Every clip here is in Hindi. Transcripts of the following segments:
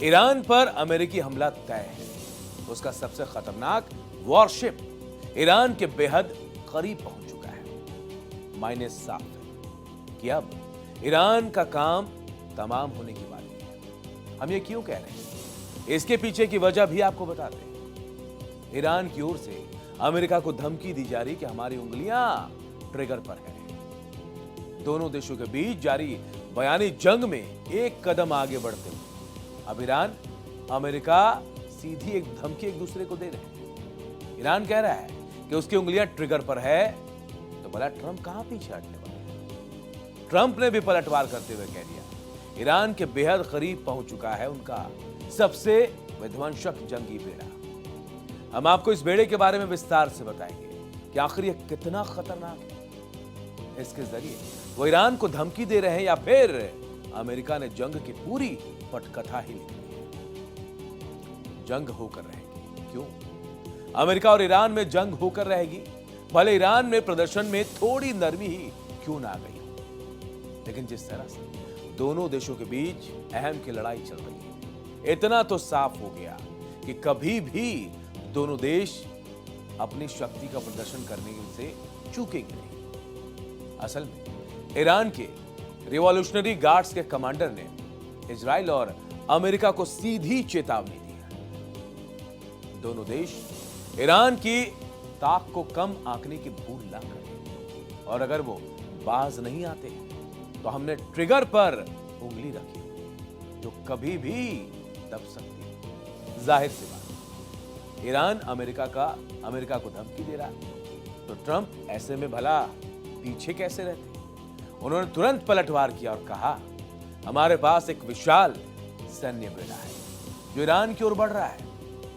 ईरान पर अमेरिकी हमला तय है। उसका सबसे खतरनाक वॉरशिप ईरान के बेहद करीब पहुंच चुका है। मायने साफ है कि अब ईरान का काम तमाम होने की बारी है। हम ये क्यों कह रहे हैं, इसके पीछे की वजह भी आपको बताते हैं। ईरान की ओर से अमेरिका को धमकी दी जा रही कि हमारी उंगलियां ट्रिगर पर है। दोनों देशों के बीच जारी बयानी जंग में एक कदम आगे बढ़ते हुए अब ईरान अमेरिका सीधी एक धमकी एक दूसरे को दे रहे हैं। ईरान कह रहा है कि उसकी उंगलियां ट्रिगर पर है, तो भला ट्रंप कहां पीछे हटने वाले हैं? ट्रंप ने भी पलटवार करते हुए कह दिया, ईरान के बेहद करीब पहुंच चुका है उनका सबसे विध्वंसक जंगी बेड़ा। हम आपको इस बेड़े के बारे में विस्तार से बताएंगे कि आखिर यह कितना खतरनाक है। इसके जरिए वो ईरान को धमकी दे रहे हैं या फिर अमेरिका ने जंग की पूरी पटकथा ही लिख दी है। जंग होकर रहेगी, क्यों? अमेरिका और ईरान में जंग होकर रहेगी, भले ईरान में प्रदर्शन में थोड़ी नरमी ही क्यों ना आ गई हो। लेकिन जिस तरह से दोनों देशों के बीच अहम की लड़ाई चल रही है, इतना तो साफ हो गया कि कभी भी दोनों देश अपनी शक्ति का प्रदर्शन करने से चूकेंगे नहीं। असल में ईरान के रिवॉल्यूशनरी गार्ड्स के कमांडर ने इजराइल और अमेरिका को सीधी चेतावनी दी है। दोनों देश ईरान की ताक को कम आंकने की भूल ना करें, और अगर वो बाज नहीं आते तो हमने ट्रिगर पर उंगली रखी जो कभी भी दब सकती है। जाहिर सी बात, ईरान अमेरिका को धमकी दे रहा है, तो ट्रंप ऐसे में भला पीछे कैसे रहते? उन्होंने तुरंत पलटवार किया और कहा, हमारे पास एक विशाल सैन्य बेड़ा है जो ईरान की ओर बढ़ रहा है,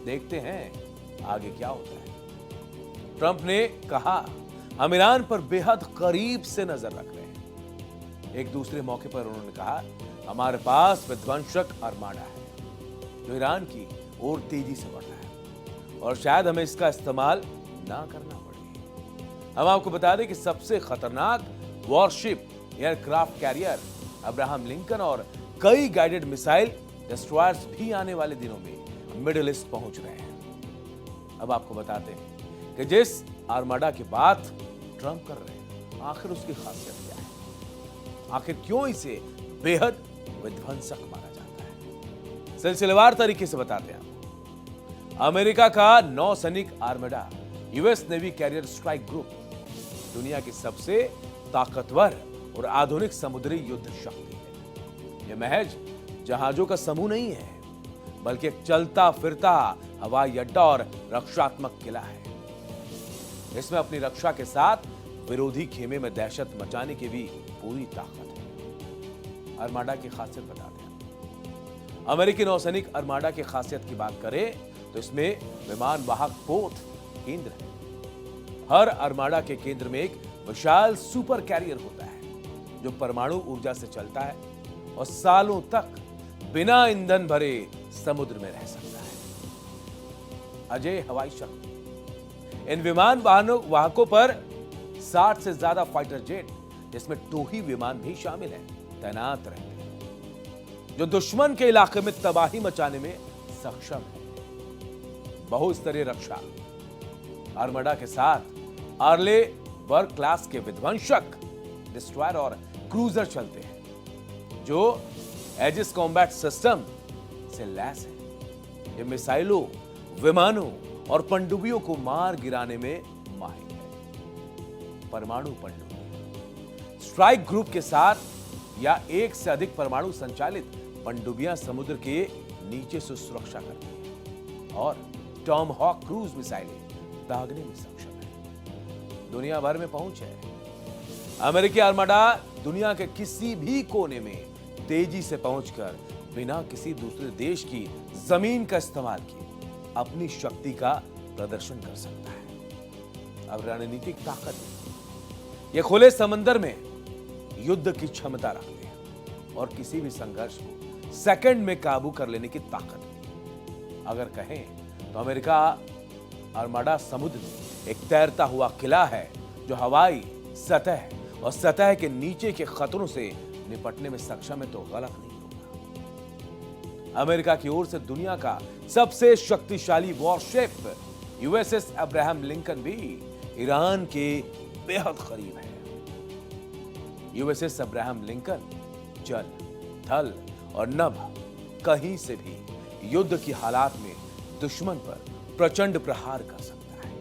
देखते हैं आगे क्या होता है। ट्रंप ने कहा, हम ईरान पर बेहद करीब से नजर रख रहे हैं। एक दूसरे मौके पर उन्होंने कहा, हमारे पास विध्वंसक आर्माडा है जो ईरान की ओर तेजी से बढ़ रहा है और शायद हमें इसका इस्तेमाल ना करना पड़े। हम आपको बता दें कि सबसे खतरनाक worship aircraft carrier Abraham Lincoln और कई गाइडेड मिसाइल डिस्ट्रॉयर्स भी आने वाले दिनों में मिडिल ईस्ट पहुंच रहे हैं। अब आपको बताते हैं कि जिस आर्माडा की बात ट्रंप कर रहे हैं, आखिर उसकी खासियत क्या है? आखिर क्यों इसे बेहद विध्वंसक माना जाता है? सिलसिलेवार तरीके से बताते हैं। अमेरिका का नौसैनिक armada US navy carrier strike group दुनिया की सबसे ताकतवर और आधुनिक समुद्री युद्ध शक्ति है। यह महज जहाजों का समूह नहीं है, बल्कि एक चलता फिरता हवाई अड्डा और रक्षात्मक किला है। इसमें अपनी रक्षा के साथ विरोधी खेमे में दहशत मचाने की भी पूरी ताकत है। आर्माडा की खासियत बताते हैं। अमेरिकी नौसैनिक आर्माडा की खासियत की बात करें तो इसमें विमान वाहक पोत केंद्र है। हर आर्माडा के केंद्र में एक विशाल सुपर कैरियर होता है जो परमाणु ऊर्जा से चलता है और सालों तक बिना ईंधन भरे समुद्र में रह सकता है। अजय हवाई शक्ति। इन विमान वाहकों पर 60 से ज्यादा फाइटर जेट, जिसमें टोही विमान भी शामिल है, तैनात रहते हैं जो दुश्मन के इलाके में तबाही मचाने में सक्षम है। बहुस्तरीय रक्षा। आर्माडा के साथ आर्ले वर्क क्लास के विध्वंसक डिस्ट्रॉयर और क्रूजर चलते हैं जो एजिस कॉम्बैट सिस्टम से लैस है। ये मिसाइलों, विमानों और पनडुब्बियों को मार गिराने में माहिर है। परमाणु पनडुब्बी। स्ट्राइक ग्रुप के साथ या एक से अधिक परमाणु संचालित पनडुब्बियां समुद्र के नीचे से सुरक्षा करती हैं और टॉमहॉक क्रूज मिसाइलें दागने में सक्षम है। दुनिया भर में पहुंच है। अमेरिकी आर्माडा दुनिया के किसी भी कोने में तेजी से पहुंचकर बिना किसी दूसरे देश की जमीन का इस्तेमाल किए अपनी शक्ति का प्रदर्शन कर सकता है। अब रणनीतिक ताकत। ये खुले समंदर में युद्ध की क्षमता रखते हैं और किसी भी संघर्ष को सेकंड में काबू कर लेने की ताकत। अगर कहें तो अमेरिका आर्माडा समुद्र में एक तैरता हुआ किला है जो हवाई, सतह और सतह के नीचे के खतरों से निपटने में सक्षम है, तो गलत नहीं होगा। अमेरिका की ओर से दुनिया का सबसे शक्तिशाली वॉरशिप यूएसएस अब्राहम लिंकन भी ईरान के बेहद करीब है। यूएसएस अब्राहम लिंकन जल, थल और नभ कहीं से भी युद्ध की हालात में दुश्मन पर प्रचंड प्रहार कर सकता है।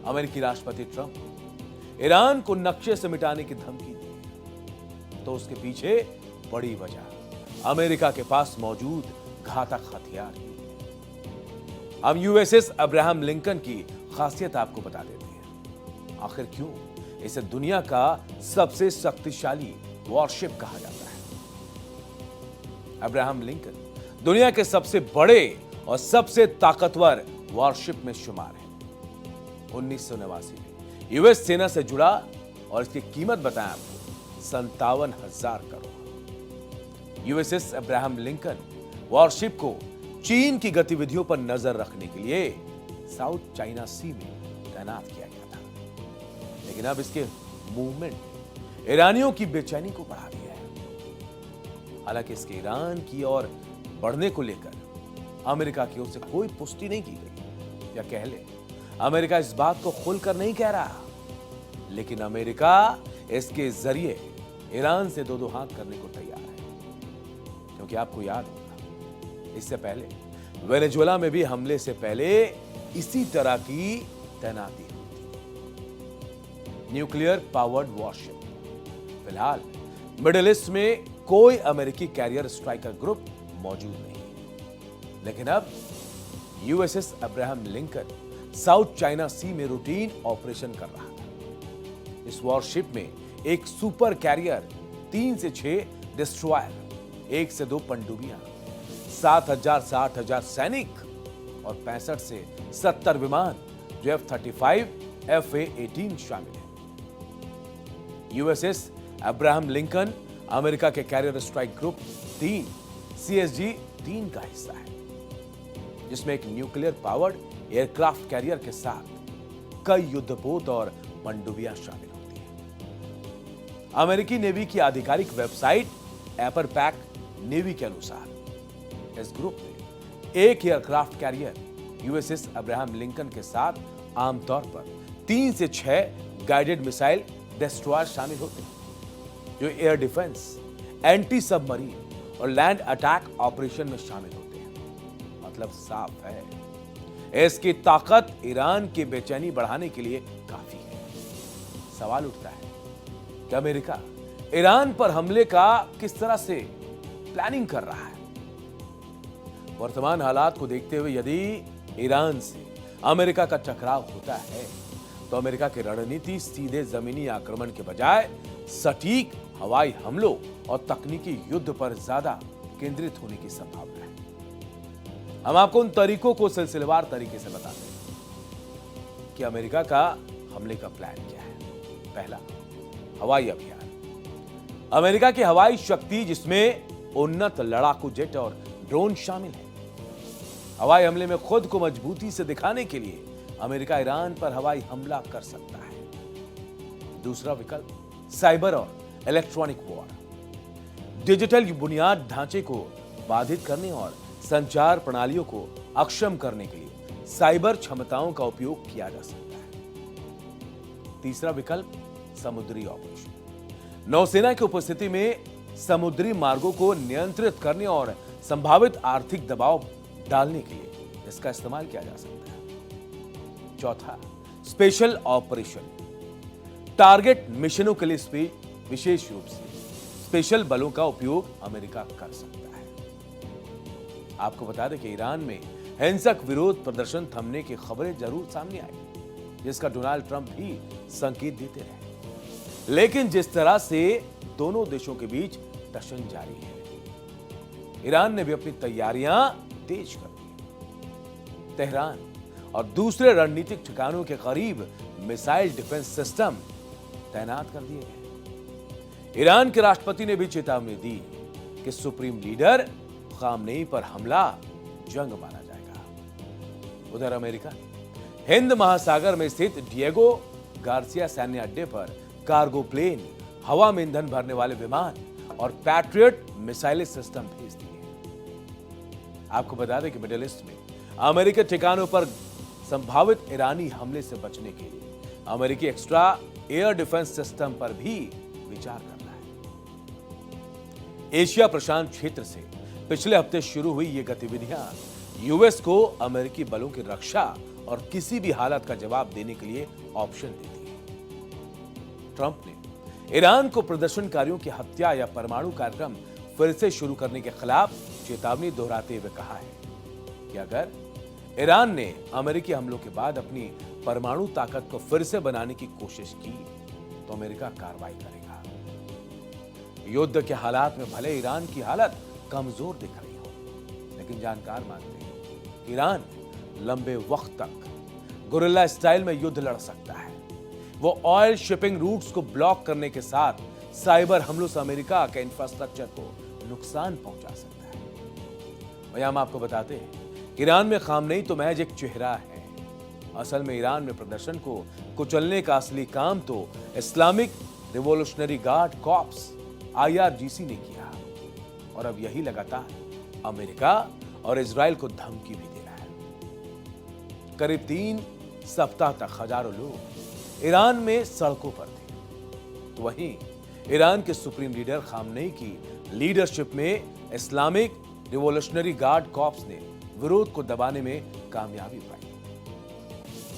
अमेरिकी राष्ट्रपति ट्रंप ईरान को नक्शे से मिटाने की धमकी दी तो उसके पीछे बड़ी वजह अमेरिका के पास मौजूद घातक हथियार ही है। हम यूएसएस अब्राहम लिंकन की खासियत आपको बता देते हैं। आखिर क्यों इसे दुनिया का सबसे शक्तिशाली वॉरशिप कहा जाता है। अब्राहम लिंकन दुनिया के सबसे बड़े और सबसे ताकतवर वॉरशिप में शुमार है। 1989 में यूएस सेना से जुड़ा और इसकी कीमत बताएं आपको 57,000 crore. USS Abraham Lincoln worship को चीन की गतिविधियों पर नजर रखने के लिए साउथ चाइना सी में तैनात किया गया था, लेकिन अब इसके मूवमेंट ने ईरानियों की बेचैनी को बढ़ा दिया है। हालांकि इसके ईरान की ओर बढ़ने को लेकर अमेरिका की ओर से कोई पुष्टि नहीं की गई, या कह ले अमेरिका इस बात को खुलकर नहीं कह रहा, लेकिन अमेरिका इसके जरिए ईरान से दो हाथ करने को तैयार है। क्योंकि आपको याद होगा इससे पहले वेनेजुएला में भी हमले से पहले इसी तरह की तैनाती हुई थी। Nuclear powered worship. फिलहाल मिडिल ईस्ट में कोई अमेरिकी कैरियर स्ट्राइकर ग्रुप मौजूद नहीं, लेकिन अब USS Abraham Lincoln South China Sea में रूटीन ऑपरेशन कर रहा था। इस वॉरशिप में एक सुपर कैरियर, 3 से 6 डिस्ट्रॉयर, 1 से 2 पनडुब्बियां, 7,000 से 8,000 सैनिक और 65 से 70 विमान जो F-35, FA-18 शामिल है। यूएसएस अब्राहम लिंकन अमेरिका के कैरियर स्ट्राइक ग्रुप 3 CSG-3 का हिस्सा है, जिसमें एक न्यूक्लियर पावर्ड एयरक्राफ्ट कैरियर के साथ कई युद्धपोत और पनडुब्बियां शामिल होती हैं। अमेरिकी नेवी की आधिकारिक वेबसाइट एपरपैक नेवी के अनुसार इस ग्रुप में एक aircraft carrier USS Abraham Lincoln के साथ आमतौर पर 3 से 6 गाइडेड मिसाइल डिस्ट्रॉयर शामिल होते हैं, जो एयर डिफेंस, एंटी सबमरीन और लैंड अटैक ऑपरेशन में शामिल होते हैं। मतलब साफ है, इसकी ताकत ईरान की बेचैनी बढ़ाने के लिए काफी है। सवाल उठता है कि अमेरिका ईरान पर हमले का किस तरह से प्लानिंग कर रहा है। वर्तमान हालात को देखते हुए यदि ईरान से अमेरिका का टकराव होता है तो अमेरिका की रणनीति सीधे जमीनी आक्रमण के बजाय सटीक हवाई हमलों और तकनीकी युद्ध पर ज्यादा केंद्रित होने की संभावना है। हम आपको उन तरीकों को सिलसिलेवार तरीके से बताते हैं कि अमेरिका का हमले का प्लान क्या है। पहला, हवाई अभियान। अमेरिका की हवाई शक्ति, जिसमें उन्नत लड़ाकू जेट और ड्रोन शामिल है। हवाई हमले में खुद को मजबूती से दिखाने के लिए अमेरिका ईरान पर हवाई हमला कर सकता है। दूसरा विकल्प, साइबर और इलेक्ट्रॉनिक वॉर। डिजिटल बुनियाद ढांचे को बाधित करने और संचार प्रणालियों को अक्षम करने के लिए साइबर क्षमताओं का उपयोग किया जा सकता है। तीसरा विकल्प, समुद्री ऑपरेशन। नौसेना की उपस्थिति में समुद्री मार्गों को नियंत्रित करने और संभावित आर्थिक दबाव डालने के लिए इसका इस्तेमाल किया जा सकता है। चौथा, स्पेशल ऑपरेशन। टारगेट मिशनों के लिए विशेष रूप से स्पेशल बलों का उपयोग अमेरिका कर सकता है। आपको बता दें कि ईरान में हिंसक विरोध प्रदर्शन थमने की खबरें जरूर सामने आई, जिसका डोनाल्ड ट्रंप भी संकेत देते रहे, लेकिन जिस तरह से दोनों देशों के बीच टशन जारी है, ईरान ने भी अपनी तैयारियां तेज कर दी। तेहरान और दूसरे रणनीतिक ठिकानों के करीब मिसाइल डिफेंस सिस्टम तैनात कर दिए गए। ईरान के राष्ट्रपति ने भी चेतावनी दी कि सुप्रीम लीडर खामनेई पर हमला जंग माना जाएगा। उधर अमेरिका ने हिंद महासागर में स्थित डिएगो गार्सिया सैन्य अड्डे पर कार्गो प्लेन, हवा में ईंधन भरने वाले विमान और पैट्रियट मिसाइल सिस्टम भेज दिए। आपको बता दें कि मिडिल ईस्ट में अमेरिकी ठिकानों पर संभावित ईरानी हमले से बचने के लिए अमेरिकी एक्स्ट्रा एयर डिफेंस सिस्टम पर भी विचार करना है। एशिया प्रशांत क्षेत्र से पिछले हफ्ते शुरू हुई ये गतिविधियां यूएस को अमेरिकी बलों की रक्षा और किसी भी हालत का जवाब देने के लिए ऑप्शन देती है। ट्रंप ने ईरान को प्रदर्शनकारियों की हत्या या परमाणु कार्यक्रम फिर से शुरू करने के खिलाफ चेतावनी दोहराते हुए कहा है कि अगर ईरान ने अमेरिकी हमलों के बाद अपनी परमाणु ताकत को फिर से बनाने की कोशिश की तो अमेरिका कार्रवाई करेगा। युद्ध के हालात में भले ईरान की हालत कमजोर दिख रही हो, लेकिन जानकार मानते हैं कि ईरान लंबे वक्त तक गुरिल्ला स्टाइल में युद्ध लड़ सकता है। वो ऑयल शिपिंग रूट्स को ब्लॉक करने के साथ साइबर हमलों से अमेरिका के इंफ्रास्ट्रक्चर को नुकसान पहुंचा सकता है। वहीं हम आपको बताते हैं कि ईरान में खामनेई तो महज एक चेहरा है। असल में ईरान में प्रदर्शन को कुचलने का असली काम तो Islamic revolutionary guard corps IRGC ने किया, और अब यही लगातार अमेरिका और इजराइल को धमकी भी दे रहा है। करीब 3 सप्ताह तक हजारों लोग ईरान में सड़कों पर थे, तो वहीं ईरान के सुप्रीम लीडर खामनेई की लीडरशिप में इस्लामिक रिवॉल्यूशनरी गार्ड कॉर्प्स ने विरोध को दबाने में कामयाबी पाई।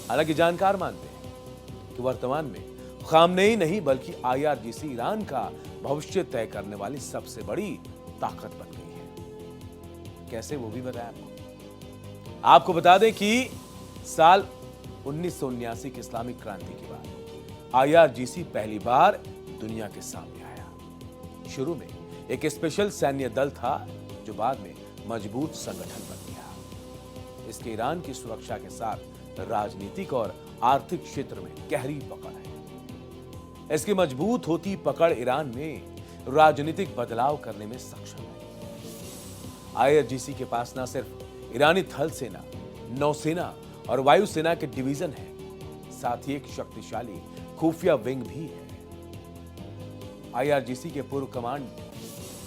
हालांकि जानकार मानते हैं कि वर्तमान में खामनेई नहीं बल्कि IRGC ईरान का भविष्य तय करने वाली सबसे बड़ी ताकत बन गई है। कैसे, वो भी बताया आपको बता दें कि साल 1979 की इस्लामिक क्रांति के बाद IRGC पहली बार दुनिया के सामने आया। शुरू में एक स्पेशल सैन्य दल था जो बाद में मजबूत संगठन बन गया। इसके ईरान की सुरक्षा के साथ राजनीतिक और आर्थिक क्षेत्र में गहरी पकड़ है। इसकी मजबूत होती पकड़ ईरान में राजनीतिक बदलाव करने में सक्षम है। IRGC के पास न सिर्फ ईरानी थल सेना, नौसेना और वायुसेना के डिवीजन है, साथ ही एक शक्तिशाली खुफिया विंग भी है। IRGC के पूर्व कमांड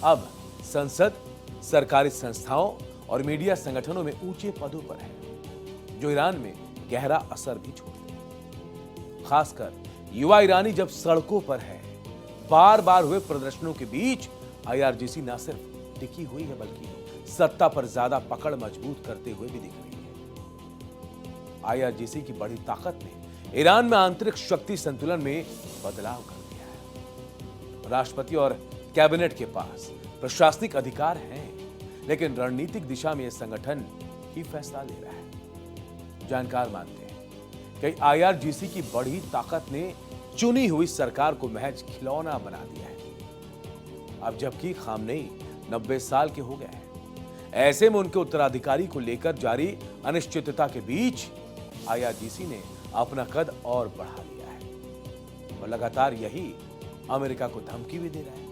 अब संसद, सरकारी संस्थाओं और मीडिया संगठनों में ऊंचे पदों पर है, जो ईरान में गहरा असर भी छोड़ते हैं। खासकर युवा ईरानी जब सड़कों पर है, बार बार हुए प्रदर्शनों के बीच IRGC न सिर्फ टिकी हुई है बल्कि सत्ता पर ज्यादा पकड़ मजबूत करते हुए भी दिख रही है। IRGC की बड़ी ताकत ने ईरान में आंतरिक शक्ति संतुलन में बदलाव कर दिया है। राष्ट्रपति और कैबिनेट के पास प्रशासनिक अधिकार हैं, लेकिन रणनीतिक दिशा में यह संगठन ही फैसला ले रहा है। जानकार मानते हैं कि IRGC की बड़ी ताकत ने चुनी हुई सरकार को महज खिलौना बना दिया है। अब जबकि खामनेई 90 साल के हो गए हैं, ऐसे में उनके उत्तराधिकारी को लेकर जारी अनिश्चितता के बीच IRGC ने अपना कद और बढ़ा लिया है, और लगातार यही अमेरिका को धमकी भी दे रहा है।